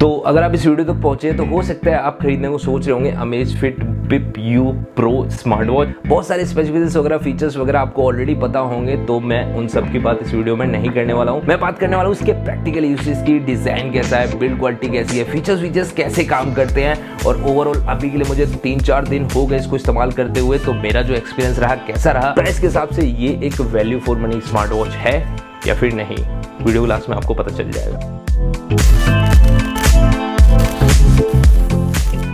तो अगर आप इस वीडियो तक पहुंचे तो हो सकता है आप खरीदने को सोच रहे होंगे Amazfit Bip U Pro smart watch. बहुत सारे स्पेसिफिकेशंस वगैरह फीचर्स वगैरह आपको ऑलरेडी पता होंगे, तो मैं उन सब की बात इस वीडियो में नहीं करने वाला हूं। मैं बात करने वाला हूं इसके प्रैक्टिकल यूसेज की, डिजाइन कैसा है, बिल्ड क्वालिटी कैसी है, फीचर्स कैसे काम करते हैं, और ओवरऑल अभी के लिए मुझे 3-4 दिन हो गए इसको इस्तेमाल करते हुए, तो मेरा जो एक्सपीरियंस रहा कैसा रहा, प्राइस के हिसाब से ये एक value for money smart watch है या फिर नहीं, वीडियो क्लास में आपको पता चल जाएगा।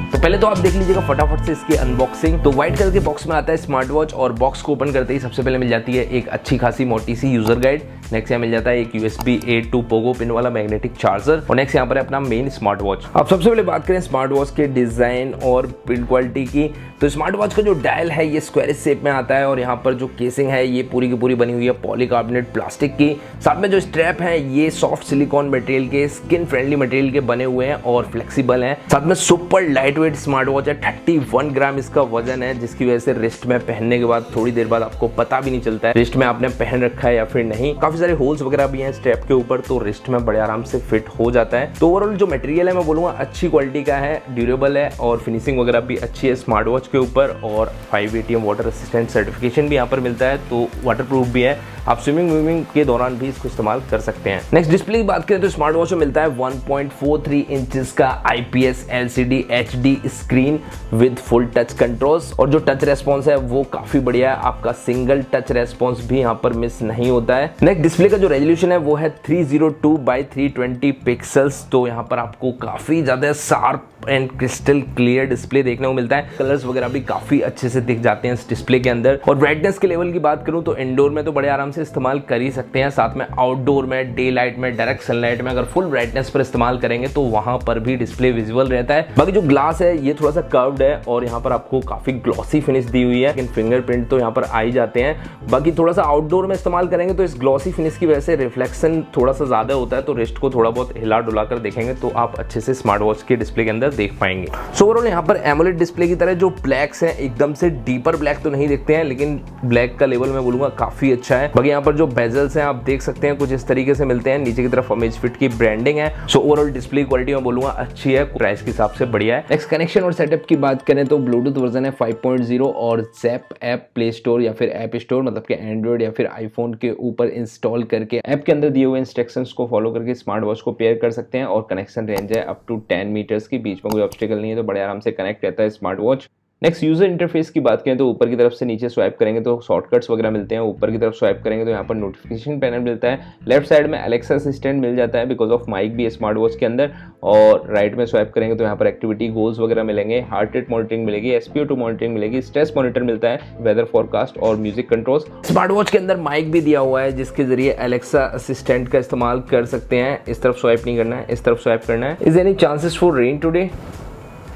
तो पहले तो आप देख लीजिएगा फटाफट से इसकी अनबॉक्सिंग। तो व्हाइट कलर के बॉक्स में आता है स्मार्ट वॉच, और बॉक्स को ओपन करते ही सबसे पहले मिल जाती है एक अच्छी खासी मोटी सी यूजर गाइड। नेक्स्ट यहाँ मिल जाता है एक USB A to Pogo pin वाला मैग्नेटिक चार्जर, और नेक्स्ट यहाँ पर है अपना मेन स्मार्ट वॉच। अब सबसे पहले बात करें स्मार्ट वॉच के डिजाइन और बिल्ड क्वालिटी की, तो स्मार्ट वॉच का जो डायल है ये स्क्वायरिश शेप में आता है, और यहाँ पर जो केसिंग है ये पूरी की पूरी बनी हुई है पॉलीकार्बोनेट प्लास्टिक की। साथ में जो स्ट्रैप है ये सॉफ्ट सिलिकॉन मटेरियल के, स्किन फ्रेंडली मटेरियल के बने हुए हैं और फ्लेक्सिबल हैं। साथ में super light weight smart watch है, 31 ग्राम इसका वजन है, जिसकी वजह से रिस्ट में पहनने के बाद थोड़ी देर बाद आपको पता भी नहीं चलता है रिस्ट में आपने पहन रखा है या फिर नहीं। काफी सारे होल्स वगैरह भी हैं स्ट्रैप के ऊपर, तो रिस्ट में बड़े आराम से फिट हो जाता है। तो ओवरऑल जो मटेरियल है मैं बोलूंगा अच्छी क्वालिटी का है, ड्यूरेबल है, और फिनिशिंग वगैरह भी अच्छी है स्मार्ट वॉच के ऊपर। और 5 ATM वाटर असिस्टेंट सर्टिफिकेशन भी यहाँ पर मिलता है, तो वाटर प्रूफ भी है, आप स्विमिंग के दौरान भी इसको इस्तेमाल कर सकते हैं। नेक्स्ट डिस्प्ले की बात करें तो स्मार्ट वॉच में मिलता है 1.43 इंचेस का IPS LCD HD screen with full touch controls, और जो टच रेस्पॉन्स है वो काफी बढ़िया है, आपका सिंगल टच रेस्पॉन्स भी यहाँ पर मिस नहीं होता है। नेक्स्ट डिस्प्ले का जो रेजोल्यूशन है वो है 302x320 पिक्सल्स, तो यहाँ पर आपको काफी ज्यादा sharp and crystal clear display देखने को मिलता है। कलर्स वगैरह भी काफी अच्छे से दिख जाते हैं इस डिस्प्ले के अंदर। और ब्राइटनेस के लेवल की बात करूं तो इंडोर में तो बड़े आराम से इस्तेमाल कर ही सकते हैं, साथ में आउटडोर में, डे लाइट में, डायरेक्ट सनलाइट में अगर फुल ब्राइटनेस पर इस्तेमाल करेंगे तो वहां पर भी डिस्प्ले विजुअल रहता है। बाकी जो ग्लास है ये थोड़ा सा कर्व्ड है, और यहाँ पर आपको काफी ग्लॉसी फिनिश दी हुई है, लेकिन फिंगरप्रिंट तो यहाँ पर आ ही जाते हैं। बाकी थोड़ा सा आउटडोर में इस्तेमाल करेंगे तो इस ग्लॉसी फिनिश की वजह से रिफ्लेक्शन थोड़ा सा ज्यादा होता है, तो रिस्ट को थोड़ा बहुत हिला डुला कर देखेंगे तो आप अच्छे से स्मार्ट वॉच के डिस्प्ले के अंदर देख पाएंगे। सो ओवरऑल यहाँ पर एमोलेड डिस्प्ले की तरह जो ब्लैक्स हैं एकदम से डीपर ब्लैक तो नहीं दिखते हैं, लेकिन ब्लैक का लेवल मैं बोलूंगा काफी अच्छा है। बाकी यहाँ पर जो बेजल्स हैं आप देख सकते हैं कुछ इस तरीके से मिलते हैं, नीचे की तरफ Amazfit की ब्रांडिंग है। सो ओवरऑल डिस्प्ले क्वालिटी मैं बोलूंगा अच्छी है, प्राइस के हिसाब से बढ़िया है। नेक्स्ट कनेक्शन और सेटअप की बात करें तो ब्लूटूथ वर्जन है 5.0, और ज़ैप ऐप प्ले स्टोर या फिर ऐप स्टोर मतलब कि एंड्रॉइड या फिर आईफोन के ऊपर इंस्टॉल करके ऐप के अंदर दिए हुए इंस्ट्रक्शंस को फॉलो करके स्मार्ट वॉच को पेयर कर सकते हैं। और कनेक्शन रेंज है अप टू 10 मीटर्स की, बीच में कोई ऑब्स्टिकल नहीं है, तो बड़े आराम से कनेक्ट रहता है smart watch. Next user interface की बात करें तो ऊपर की तरफ से नीचे स्वाइप करेंगे तो शॉर्टकट्स वगैरह मिलते हैं, ऊपर की तरफ स्वाइप करेंगे तो यहाँ पर नोटिफिकेशन पैनल मिलता है, लेफ्ट साइड में एलेक्सा असिस्टेंट मिल जाता है बिकॉज ऑफ माइक भी है स्मार्ट वॉच के अंदर, और राइट में स्वाइप करेंगे तो यहाँ पर एक्टिविटी गोल्स वगैरह मिलेंगे, हार्ट रेट मॉनिटरिंग मिलेगी, SpO2 मॉनिटरिंग मिलेगी, स्ट्रेस मॉनिटर मिलता है, वेदर फोरकास्ट और म्यूजिक कंट्रोल्स। स्मार्ट वॉच के अंदर माइक भी दिया हुआ है जिसके जरिए एलेक्सा असिस्टेंट का इस्तेमाल कर सकते हैं। इस तरफ स्वाइप नहीं करना है, इस तरफ स्वाइप करना है। Is any chances for rain today,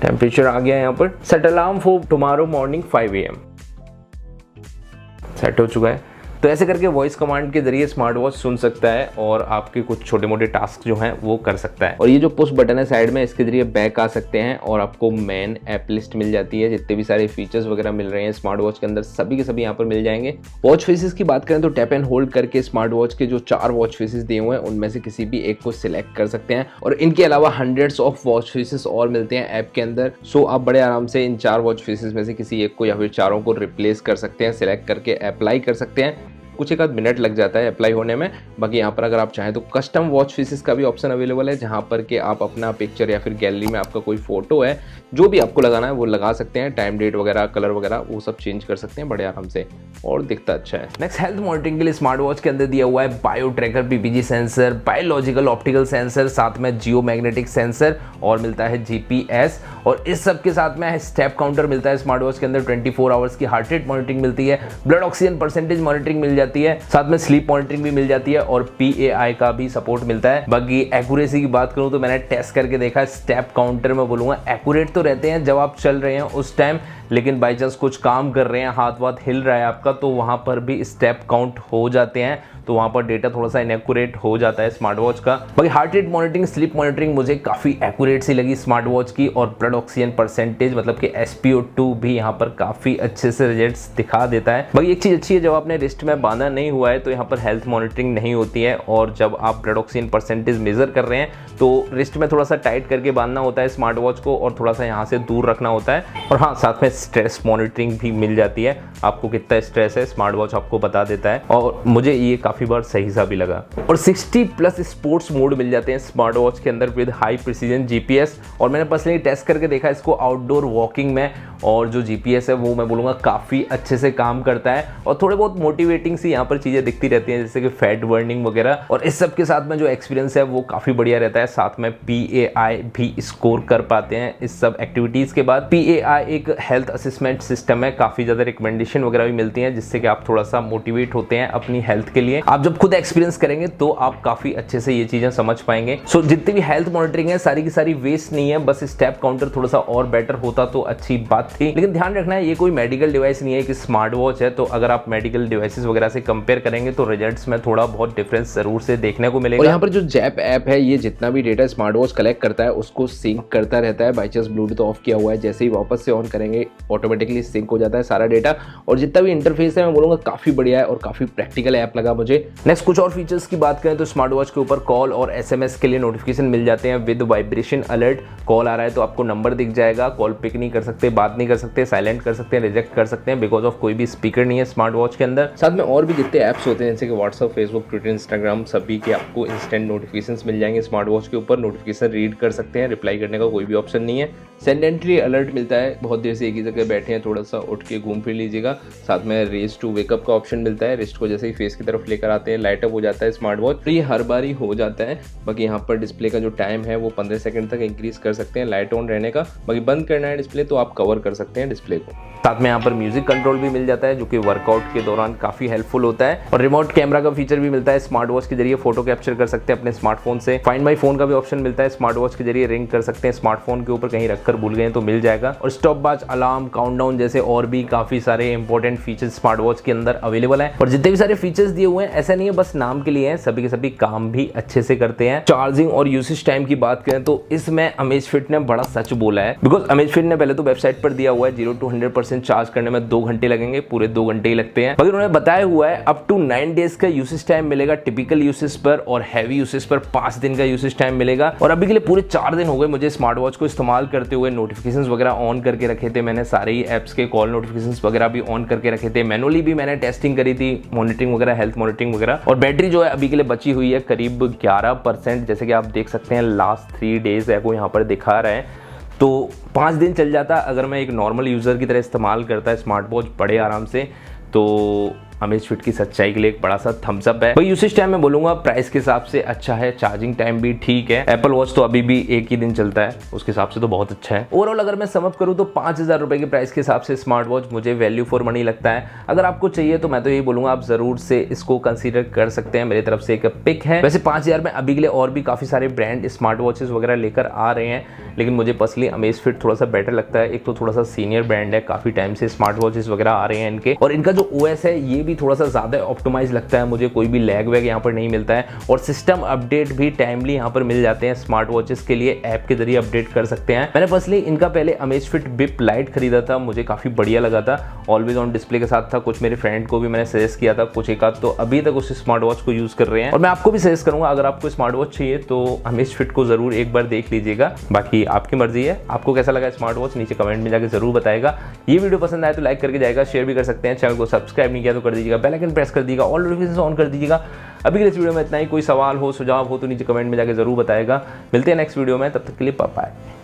temperature आ गया यहाँ पर। Set alarm for tomorrow morning 5 AM set हो चुका है। तो ऐसे करके वॉइस कमांड के जरिए स्मार्ट वॉच सुन सकता है और आपके कुछ छोटे मोटे टास्क जो हैं वो कर सकता है। और ये जो पुश बटन है साइड में, इसके जरिए बैक आ सकते हैं और आपको मेन ऐप लिस्ट मिल जाती है, जितने भी सारे फीचर्स वगैरह मिल रहे हैं स्मार्ट वॉच के अंदर सभी के सभी यहाँ पर मिल जाएंगे। वॉच फेसेस की बात करें तो टैप एंड होल्ड करके स्मार्ट वॉच के जो 4 वॉच फेसेस दिए हुए हैं उनमें से किसी भी एक को सिलेक्ट कर सकते हैं, और इनके अलावा हंड्रेड्स ऑफ वॉच फेसेस और मिलते हैं ऐप के अंदर। सो आप बड़े आराम से इन 4 वॉच फेसेस में से किसी एक को या फिर चारों को रिप्लेस कर सकते हैं, सिलेक्ट करके अप्लाई कर सकते हैं। कुछ एक आध मिनट लग जाता है अप्लाई होने में। बाकी यहाँ पर अगर आप चाहें तो कस्टम वॉच फेसेस का भी ऑप्शन अवेलेबल है, जहाँ पर कि आप अपना पिक्चर या फिर गैलरी में आपका कोई फोटो है जो भी आपको लगाना है वो लगा सकते हैं, टाइम डेट वगैरह कलर वगैरह वो सब चेंज कर सकते हैं बड़े आराम से, और दिखता अच्छा है। नेक्स्ट हेल्थ मॉनिटरिंग के लिए स्मार्ट वॉच के अंदर दिया हुआ है bio tracker PPG sensor, biological optical sensor, साथ में जियो मैग्नेटिक सेंसर, और मिलता है GPS, और इस सब के साथ में स्टेप काउंटर मिलता है स्मार्ट वॉच के अंदर, 24 आवर्स की हार्ट रेट मॉनिटरिंग मिलती है, ब्लड ऑक्सीजन परसेंटेज मॉनिटरिंग मिल जाती है, साथ में स्लीप मॉनिटरिंग भी मिल जाती है, और PAI का भी सपोर्ट मिलता है। बाकी एक्यूरेसी की बात करूं तो मैंने टेस्ट करके देखा, स्टेप काउंटर में बोलूंगा एक्यूरेट तो रहते हैं जब आप चल रहे हैं उस टाइम, लेकिन बाई चांस कुछ काम कर रहे हैं, हाथ वाथ हिल रहा है आपका, तो वहां पर भी स्टेप काउंट हो जाते हैं। तो वहाँ पर डेटा थोड़ा सा इनएक्यूरेट हो जाता है स्मार्ट वॉच का। बाकी heart rate monitoring, sleep monitoring मुझे काफ़ी एक्यूरेट सी लगी स्मार्ट वॉच की, और ब्लड ऑक्सीजन परसेंटेज मतलब कि SpO2 भी यहाँ पर काफ़ी अच्छे से रिजल्ट्स दिखा देता है। बाकी एक चीज़ अच्छी है, जब आपने रिस्ट में बांधा नहीं हुआ है तो यहाँ पर हेल्थ मॉनिटरिंग नहीं होती है, और जब आप ब्लड ऑक्सीजन परसेंटेज मेजर कर रहे हैं तो रिस्ट में थोड़ा सा टाइट करके बांधना होता है स्मार्ट वॉच को, और थोड़ा सा यहाँ से दूर रखना होता है। और हाँ, साथ में स्ट्रेस मॉनिटरिंग भी मिल जाती है, आपको कितना स्ट्रेस है स्मार्ट वॉच आपको बता देता है, और मुझे ये काफ़ी बार सही सा भी लगा। और 60+ स्पोर्ट्स मोड मिल जाते हैं स्मार्ट वॉच के अंदर विद हाई प्रिसीजन GPS, और मैंने पर्सनली टेस्ट करके देखा इसको आउटडोर वॉकिंग में, और जो GPS है वो मैं बोलूँगा काफ़ी अच्छे से काम करता है, और थोड़े बहुत मोटिवेटिंग सी यहाँ पर चीज़ें दिखती रहती हैं जैसे कि फैट बर्निंग वगैरह, और इस सब के साथ में जो एक्सपीरियंस है वो काफ़ी बढ़िया रहता है। साथ में PAI भी स्कोर कर पाते हैं इस सब एक्टिविटीज़ के बाद। PAI एक हेल्थ असेसमेंट सिस्टम है, काफ़ी ज़्यादा रिकमेंडेशन वगैरह भी मिलती हैं जिससे कि आप थोड़ा सा मोटिवेट होते हैं अपनी हेल्थ के लिए। आप जब खुद एक्सपीरियंस करेंगे तो आप काफ़ी अच्छे से ये चीज़ें समझ पाएंगे। सो जितनी भी हेल्थ मॉनिटरिंग है सारी की सारी वेस्ट नहीं है, बस स्टेप काउंटर थोड़ा सा और बेटर होता तो अच्छी बात थी। लेकिन ध्यान रखना है ये कोई मेडिकल डिवाइस नहीं है कि स्मार्ट वॉच है, तो अगर आप मेडिकल डिवाइसेस वगैरह से कंपेयर करेंगे तो रिजल्ट्स में थोड़ा बहुत डिफरेंस जरूर से देखने को मिलेगा। और यहाँ पर जो जैप ऐप है ये जितना भी डेटा स्मार्ट वॉच कलेक्ट करता है उसको सिंक करता रहता है। बाई चांस ब्लूटूथ ऑफ किया हुआ है, जैसे ही वापस से ऑन करेंगे ऑटोमेटिकली सिंक हो जाता है सारा डेटा, और जितना भी इंटरफेस है मैं बोलूँगा काफ़ी बढ़िया है और काफ़ी प्रैक्टिकल ऐप लगा मुझे। नेक्स्ट कुछ और फीचर्स की बात करें तो स्मार्ट वॉच के ऊपर कॉल और SMS के लिए नोटिफिकेशन मिल जाते हैं विद वाइब्रेशन अलर्ट। कॉल आ रहा है तो आपको नंबर दिख जाएगा, कॉल पिक नहीं कर सकते, बात नहीं कर सकते, साइलेंट कर सकते हैं, रिजेक्ट कर सकते हैं, बिकॉज ऑफ कोई भी स्पीकर नहीं है स्मार्ट वॉच के अंदर। साथ में और भी जितने ऐप्स होते हैं जैसे कि व्हाट्सअप, फेसबुक, ट्विटर, इंस्टाग्राम, सभी के आपको इंस्टेंट नोटिफिकेशंस मिल जाएंगे स्मार्ट वॉच के ऊपर। नोटिफिकेशन रीड कर सकते हैं, रिप्लाई करने का कोई भी ऑप्शन नहीं है। सेडेंटरी अलर्ट मिलता है, बहुत देर से एक ही जगह बैठे हैं थोड़ा सा उठ के घूम फिर लीजिएगा। साथ में रेस टू वेकअप का ऑप्शन मिलता है, रिस्ट को जैसे ही फेस की तरफ लेकर आते हैं लाइट अप हो जाता है स्मार्ट वॉच, तो ये हर बार ही हो जाता है। बाकी यहाँ पर डिस्प्ले का जो टाइम है वो 15 सेकंड तक इंक्रीज कर सकते हैं लाइट ऑन रहने का। बाकी बंद करना है डिस्प्ले तो आप कवर कर सकते हैं डिस्प्ले को। साथ में यहाँ पर म्यूजिक कंट्रोल भी मिल जाता है जो कि वर्कआउट के दौरान काफी हेल्पफुल होता है, और रिमोट कैमरा का फीचर भी मिलता है। स्मार्ट वॉच के जरिए फोटो कैप्चर कर सकते हैं अपने स्मार्टफोन से। फाइंड माई फोन का भी ऑप्शन मिलता है, स्मार्ट वॉच के जरिए रिंग कर सकते हैं स्मार्टफोन के ऊपर, कहीं रखकर भूल गए तो मिल जाएगा। और स्टॉप वॉच, अलार्म, काउंटडाउन जैसे और भी काफी सारे इंपॉर्टेंट फीचर्स स्मार्ट वॉच के अंदर अवेलेबल है। और जितने भी सारे फीचर्स दिए हुए हैं ऐसा नहीं है बस नाम के लिए हैं, सभी के सभी काम भी अच्छे से करते हैं। चार्जिंग और यूसेज टाइम की बात करें तो इसमें अमेज़फिट ने बड़ा सच बोला है, बिकॉज अमेज़फिट ने पहले तो वेबसाइट पर दिया हुआ है 0 to 100% चार्ज करने में 2 घंटे लगेंगे, पूरे 2 घंटे ही लगते हैं। मगर उन्होंने बताया हुआ है अप टू 9 डेज का यूसेज टाइम मिलेगा टिपिकल यूसेज पर, और हैवी यूसेज पर 5 दिन का यूसेज टाइम मिलेगा। और अभी के लिए पूरे 4 दिन हो गए मुझे स्मार्ट वॉच को इस्तेमाल करते हुए। नोटिफिकेशंस वगैरह ऑन करके रखे थे मैंने, सारे ही ऐप्स के कॉल नोटिफिकेशंस वगैरह भी ऑन करके रखे थे, मैनुअली भी मैंने टेस्टिंग करी थी, मॉनिटरिंग वगैरह, हेल्थ मॉनिटरिंग वगैरह। और बैटरी जो है अभी के लिए बची हुई है करीब 11%, जैसे कि आप देख सकते हैं लास्ट 3 डेज है वो यहाँ पर दिखा रहा है, तो 5 दिन चल जाता अगर मैं एक नॉर्मल यूज़र की तरह इस्तेमाल करता है स्मार्ट वॉच बड़े आराम से। तो अमेज़फिट की सच्चाई के लिए एक बड़ा सा थम्स अप है। भाई यूसेज टाइम मैं बोलूँगा प्राइस के हिसाब से अच्छा है, चार्जिंग टाइम भी ठीक है। एप्पल वॉच तो अभी भी एक ही दिन चलता है, उसके हिसाब से तो बहुत अच्छा है। ओवरऑल अगर मैं समअप करूँ तो 5000 रुपये के प्राइस के हिसाब से स्मार्ट वॉच मुझे वैल्यू फॉर मनी लगता है। अगर आपको चाहिए तो मैं तो यही बोलूँगा आप ज़रूर से इसको कंसीडर कर सकते हैं, मेरी तरफ से एक पिक है। वैसे 5000 में अभी के लिए और भी काफ़ी सारे ब्रांड स्मार्ट वॉचेस वगैरह लेकर आ रहे हैं, लेकिन मुझे पर्सनली अमेज़फिट थोड़ा सा बेटर लगता है। एक तो थोड़ा सा सीनियर ब्रांड है, काफ़ी टाइम से स्मार्ट वॉचेस वगैरह आ रहे हैं इनके, और इनका जो OS है ये भी थोड़ा सा ज़्यादा ऑप्टिमाइज लगता है मुझे, कोई भी लैग वैग यहाँ पर नहीं मिलता है, और सिस्टम अपडेट भी टाइमली यहाँ पर मिल जाते हैं। स्मार्ट वॉचेस के लिए ऐप के जरिए अपडेट कर सकते हैं। मैंने पर्सनली इनका पहले अमेज़फिट बिप लाइट खरीदा था, मुझे काफ़ी बढ़िया लगा था, ऑलवेज ऑन डिस्प्ले के साथ था। कुछ मेरे फ्रेंड को भी मैंने सजेस्ट किया था, कुछ एक आध तो अभी तक उस स्मार्ट वॉच को यूज़ कर रहे हैं, और मैं आपको भी सजेस्ट करूँगा अगर आपको स्मार्ट वॉच चाहिए तो अमेज़फिट को ज़रूर एक बार देख लीजिएगा। बाकी आपकी मर्जी है, आपको कैसा लगा स्मार्ट वॉच नीचे कमेंट में जाकर जरूर बताएगा। ये वीडियो पसंद आए तो लाइक करके जाएगा, शेयर भी कर सकते हैं, चैनल को सब्सक्राइब नहीं किया तो कर दीजिएगा, बेल आइकन प्रेस कर दीजिएगा, ऑल नोटिफिकेशन ऑन कर दीजिएगा। अभी के इस वीडियो में इतना ही, कोई सवाल हो सुझाव हो तो नीचे कमेंट में जाकर जरूर बताएगा। मिलते हैं नेक्स्ट वीडियो में, तब तक के लिए बाय बाय।